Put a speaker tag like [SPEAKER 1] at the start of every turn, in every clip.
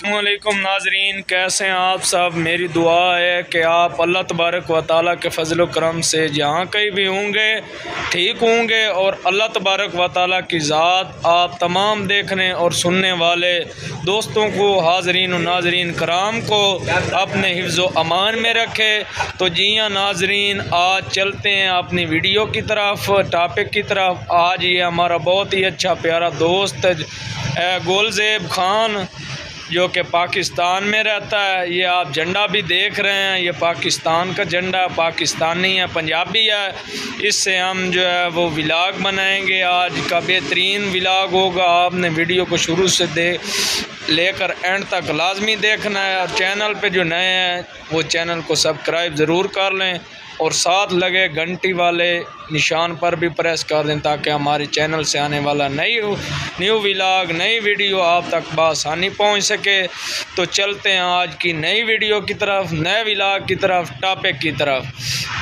[SPEAKER 1] السلام علیکم ناظرین، کیسے ہیں آپ سب؟ میری دعا ہے کہ آپ اللہ تبارک و تعالیٰ کے فضل و کرم سے جہاں کہیں بھی ہوں گے ٹھیک ہوں گے، اور اللہ تبارک و تعالیٰ کی ذات آپ تمام دیکھنے اور سننے والے دوستوں کو، حاضرین و ناظرین کرام کو اپنے حفظ و امان میں رکھے۔ تو جی ہاں ناظرین، آج چلتے ہیں اپنی ویڈیو کی طرف، ٹاپک کی طرف۔ آج یہ ہمارا بہت ہی اچھا پیارا دوست گلزیب خان جو کہ پاکستان میں رہتا ہے، یہ آپ جھنڈا بھی دیکھ رہے ہیں، یہ پاکستان کا جھنڈا، پاکستانی ہے، پنجابی ہے۔ اس سے ہم جو ہے وہ ولاگ بنائیں گے، آج کا بہترین ولاگ ہوگا۔ آپ نے ویڈیو کو شروع سے لے کر اینڈ تک لازمی دیکھنا ہے، اور چینل پہ جو نئے ہیں وہ چینل کو سبسکرائب ضرور کر لیں، اور ساتھ لگے گھنٹی والے نشان پر بھی پریس کر دیں تاکہ ہمارے چینل سے آنے والا نیو ولاگ، نئی ویڈیو آپ تک بآسانی پہنچ سکے۔ تو چلتے ہیں آج کی نئی ویڈیو کی طرف، نئے ولاگ کی طرف، ٹاپک کی طرف۔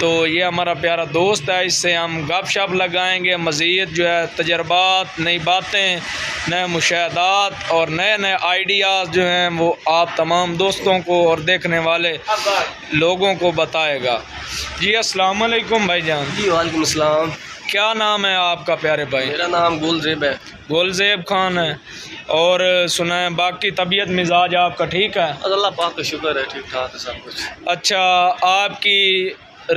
[SPEAKER 1] تو یہ ہمارا پیارا دوست ہے، اس سے ہم گپ شپ لگائیں گے، مزید جو ہے تجربات، نئی باتیں، نئے مشاہدات اور نئے آئیڈیاز جو ہیں وہ آپ تمام دوستوں کو اور دیکھنے والے لوگوں کو بتائے گا۔ جی السلام علیکم بھائی جان۔
[SPEAKER 2] جی وعلیکم السلام۔
[SPEAKER 1] کیا نام ہے آپ کا پیارے بھائی؟
[SPEAKER 2] میرا نام گلزیب ہے۔
[SPEAKER 1] گلزیب خان ہے۔ اور سنائیں باقی طبیعت مزاج آپ کا ٹھیک ہے؟
[SPEAKER 2] اللہ پاک کا شکر ہے، ٹھیک ٹھاک ہے سب کچھ۔
[SPEAKER 1] اچھا، آپ کی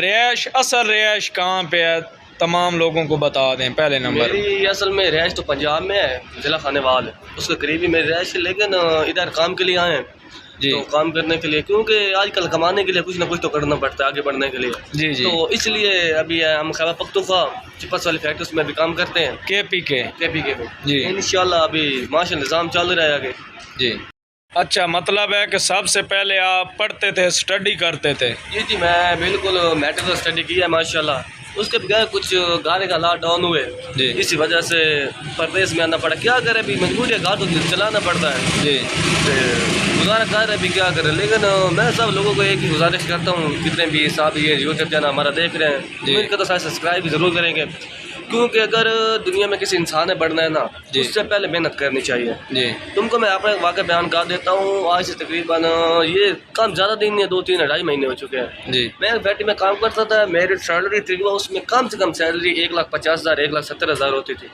[SPEAKER 1] رہائش، اصل رہائش کہاں پہ ہے؟ تمام لوگوں کو بتا دیں پہلے نمبر۔
[SPEAKER 2] میری اصل میں رہائش تو پنجاب میں ہے، ضلع خانوال ہے، اس کے قریب ہی میری رہائش ہے، لیکن ادھر کام کے لیے آئے ہیں۔
[SPEAKER 1] جی،
[SPEAKER 2] تو کام کرنے کے لیے، کیونکہ آج کل کمانے کے لیے کچھ نہ کچھ تو کرنا پڑتا ہے آگے بڑھنے کے لیے۔
[SPEAKER 1] جی جی،
[SPEAKER 2] تو اس لیے ابھی ہم خیبر پختونخوا چپس والی فیکٹری میں بھی کام کرتے ہیں،
[SPEAKER 1] کے پی کے۔
[SPEAKER 2] کے پی کے میں۔
[SPEAKER 1] جی
[SPEAKER 2] انشاءاللہ ابھی معاشی نظام چل رہا ہے آگے۔
[SPEAKER 1] جی، اچھا، مطلب ہے کہ سب سے پہلے آپ پڑھتے تھے، اسٹڈی کرتے تھے؟
[SPEAKER 2] جی میں بالکل میٹرک اسٹڈی کی ہے ماشاءاللہ۔ اس کے بغیر کچھ گھر کا حالات ڈاؤن ہوئے،
[SPEAKER 1] جی،
[SPEAKER 2] اسی وجہ سے پردیس میں آنا پڑا۔ کیا کرے، ابھی مجبوری ہے، گھر تو چلانا پڑتا ہے،
[SPEAKER 1] جی
[SPEAKER 2] گزارا کر رہے، ابھی کیا کریں۔ لیکن میں سب لوگوں کو ایک ہی گزارش کرتا ہوں، کتنے بھی صاحب یہ یوٹیوب چینل ہمارا دیکھ رہے ہیں،
[SPEAKER 1] جی،
[SPEAKER 2] ان کا تو سارے سبسکرائب بھی ضرور کریں گے، کیونکہ اگر دنیا میں کسی انسان نے بڑھنا ہے نا،
[SPEAKER 1] جی،
[SPEAKER 2] اس سے پہلے محنت کرنی چاہیے۔
[SPEAKER 1] جی
[SPEAKER 2] تم کو میں اپنا واقعہ بیان کر دیتا ہوں۔ آج سے تقریباً یہ کام زیادہ دن نہیں ہے، 2-3-2.5 مہینے ہو چکے ہیں۔
[SPEAKER 1] جی،
[SPEAKER 2] میں ایک فیکٹری میں کام کرتا تھا، میری سیلری تقریباً اس میں کم سے کم سیلری 1,50,000 1,70,000 ہوتی تھی،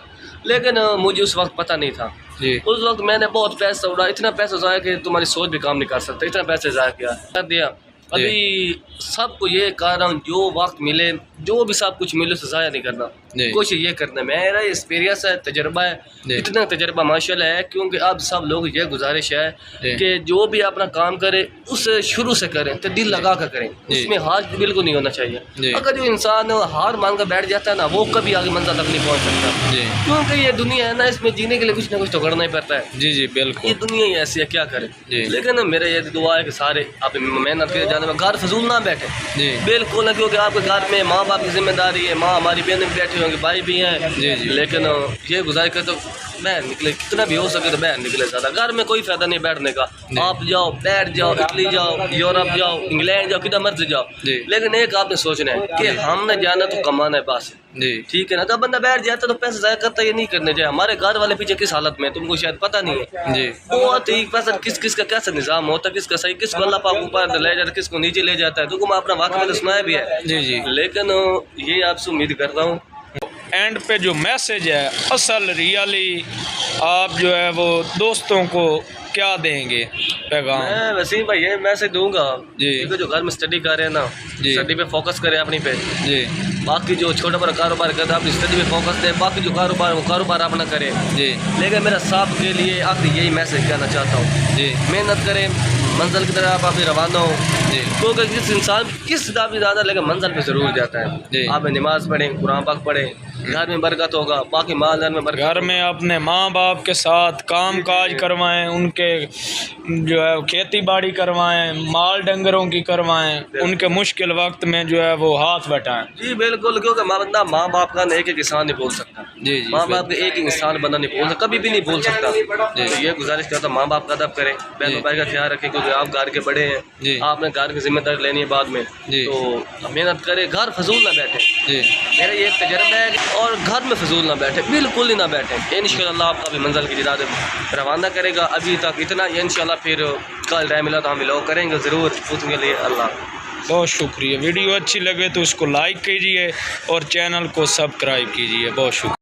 [SPEAKER 2] لیکن مجھے اس وقت پتہ نہیں تھا۔
[SPEAKER 1] جی،
[SPEAKER 2] اس وقت میں نے بہت پیسہ اڑا، اتنا پیسہ ضائع کہ تمہاری سوچ بھی کام نہیں کر سکتے، اتنا پیسے ضائع کر دیا۔ ابھی سب کو یہ کہہ رہا ہوں، جو وقت ملے، جو بھی سب کچھ ملے اسے ضائع نہیں کرنا،
[SPEAKER 1] جی،
[SPEAKER 2] کوشش یہ کرنا ہے۔ میرا ایکسپیرینس ہے، تجربہ ہے،
[SPEAKER 1] جی،
[SPEAKER 2] اتنا تجربہ ماشاءاللہ ہے، کیونکہ اب سب لوگ یہ گزارش ہے
[SPEAKER 1] جی،
[SPEAKER 2] کہ جو بھی اپنا کام کرے اسے شروع سے کریں، تو دل لگا کر کریں،
[SPEAKER 1] جی،
[SPEAKER 2] اس میں ہار بالکل نہیں ہونا چاہیے۔
[SPEAKER 1] جی،
[SPEAKER 2] اگر جو انسان ہار مان کر بیٹھ جاتا ہے نا، وہ کبھی آگے منزل تک نہیں پہنچ سکتا،
[SPEAKER 1] جی،
[SPEAKER 2] کیونکہ یہ دنیا ہے نا، اس میں جینے کے لیے کچھ نہ کچھ تو کرنا ہی پڑتا ہے۔
[SPEAKER 1] جی، جی بالکل،
[SPEAKER 2] یہ دنیا ہی ایسی ہے، کیا کریں۔
[SPEAKER 1] جی،
[SPEAKER 2] لیکن میرا یہ دعا ہے کہ سارے آپ محنت کے جانے میں گھر فضول نہ بیٹھے،
[SPEAKER 1] جی،
[SPEAKER 2] بالکل نہ، کیونکہ آپ کے گھر میں ماں باپ کی ذمہ داری ہے، ماں ہماری بہنیں بھی بیٹھی ہوں گی، بھائی بھی ہیں،
[SPEAKER 1] جی، جی،
[SPEAKER 2] لیکن یہ گزارش کرتے باہر نکلے، کتنا بھی ہو سکے تو باہر نکلے زیادہ۔ گھر میں کوئی فائدہ نہیں بیٹھنے کا،
[SPEAKER 1] جی،
[SPEAKER 2] آپ جاؤ، بیٹھ جاؤ، اٹلی جاؤ، یورپ جاؤ، انگلینڈ جاؤ، کدھر مرضی جاؤ،
[SPEAKER 1] جی،
[SPEAKER 2] لیکن ایک آپ نے سوچنا ہے کہ ہم نے جانا تو کمانا ہے بس،
[SPEAKER 1] جی،
[SPEAKER 2] ٹھیک ہے نا۔ جب بندہ بیٹھ جاتا ہے تو پیسے ضائع کرتا ہے، یہ نہیں کرنے چاہیے۔ ہمارے گھر والے پیچھے کس حالت میں تم کو شاید پتہ نہیں ہے،
[SPEAKER 1] جی،
[SPEAKER 2] بہت ہی پیسہ کس کا کیسا نظام ہوتا ہے، کس کا صحیح، کس کو اللہ پاک اوپر لے جاتا ہے، کس کو نیچے لے جاتا ہے، تو میں اپنا واقعہ میں سنایا بھی ہے،
[SPEAKER 1] جی، جی۔
[SPEAKER 2] لیکن یہ آپ سے امید کرتا ہوں
[SPEAKER 1] اینڈ پہ جو میسج ہے، اصل ریئلی آپ جو ہے وہ دوستوں کو کیا دیں گے پیغام؟
[SPEAKER 2] میں وسیم بھائی یہ میسج دوں گا،
[SPEAKER 1] جی،
[SPEAKER 2] کیونکہ جو گھر میں اسٹڈی کر رہے ہیں نا،
[SPEAKER 1] جی،
[SPEAKER 2] اسٹڈی پہ فوکس کریں اپنی پہ،
[SPEAKER 1] جی،
[SPEAKER 2] باقی جو چھوٹا بڑا کاروبار کرتے ہیں اپنی اسٹڈی پہ فوکس دیں، باقی جو کاروبار وہ کاروبار اپنا کریں۔
[SPEAKER 1] جی،
[SPEAKER 2] لیکن میرا سب کے لیے آخری یہی میسج کہنا چاہتا ہوں،
[SPEAKER 1] جی،
[SPEAKER 2] محنت کریں، منزل کی طرف آپ روانہ ہو،
[SPEAKER 1] جی،
[SPEAKER 2] کیونکہ جس انسان کس بھی زیادہ لیکن منزل پہ ضرور جاتا ہے۔
[SPEAKER 1] جی،
[SPEAKER 2] آپ نماز پڑھیں، قرآن پاک پڑھیں، گھر میں برکت ہوگا، باقی مال میں برکت
[SPEAKER 1] گھر میں اپنے ماں باپ کے ساتھ کام کاج کروائیں، ان کے جو ہے کھیتی باڑی کروائیں، مال ڈنگروں کی کروائیں، ان کے مشکل وقت میں جو ہے وہ ہاتھ بٹائیں۔
[SPEAKER 2] جی بالکل، کیونکہ بندہ ماں باپ کا ایک ایک انسان نہیں بول سکتا،
[SPEAKER 1] جی، جی،
[SPEAKER 2] ماں باپ کے ایک ایک انسان بندہ نہیں بول سکتا، کبھی بھی نہیں بول سکتا۔ تو یہ گزارش کرتا ہوں ماں باپ کا ادب کریں، بہن بھائی کا خیال رکھیں، کیونکہ آپ گھر کے بڑے ہیں،
[SPEAKER 1] جی،
[SPEAKER 2] آپ نے گھر کی ذمہ داری لینی ہے بعد میں،
[SPEAKER 1] جی،
[SPEAKER 2] تو محنت کریں، گھر فضول نہ بیٹھیں۔
[SPEAKER 1] جی
[SPEAKER 2] میرا یہ ایک تجربہ ہے اور گھر میں فضول نہ بیٹھے، بالکل ہی نہ بیٹھیں، انشاءاللہ آپ کا بھی منزل کی جانب روانہ کرے گا۔ ابھی تک اتنا، انشاءاللہ پھر کل ٹائم ملا تو ہم لوگ کریں گے ضرور اس کے لیے۔ اللہ
[SPEAKER 1] بہت شکریہ، ویڈیو اچھی لگے تو اس کو لائک کیجیے اور چینل کو سبسکرائب کیجیے، بہت شکریہ۔